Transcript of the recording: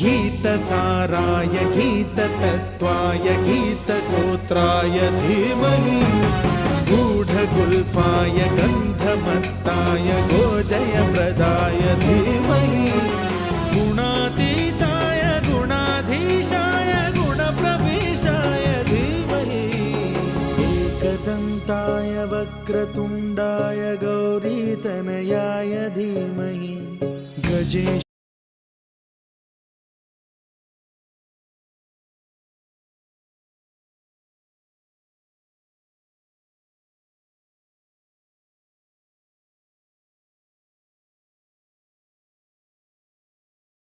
गीतसाराय गीततत्त्वाय गीतगोत्राय धीमहि गूढगुल्फाय गन्धमत्ताय गोजयप्रदाय धीमहि गुणातीताय गुणाधीशाय गुणप्रविष्टाय धीमहि एकदन्ताय वक्रतुण्डाय गौरीतनयाय धीमहि गजेश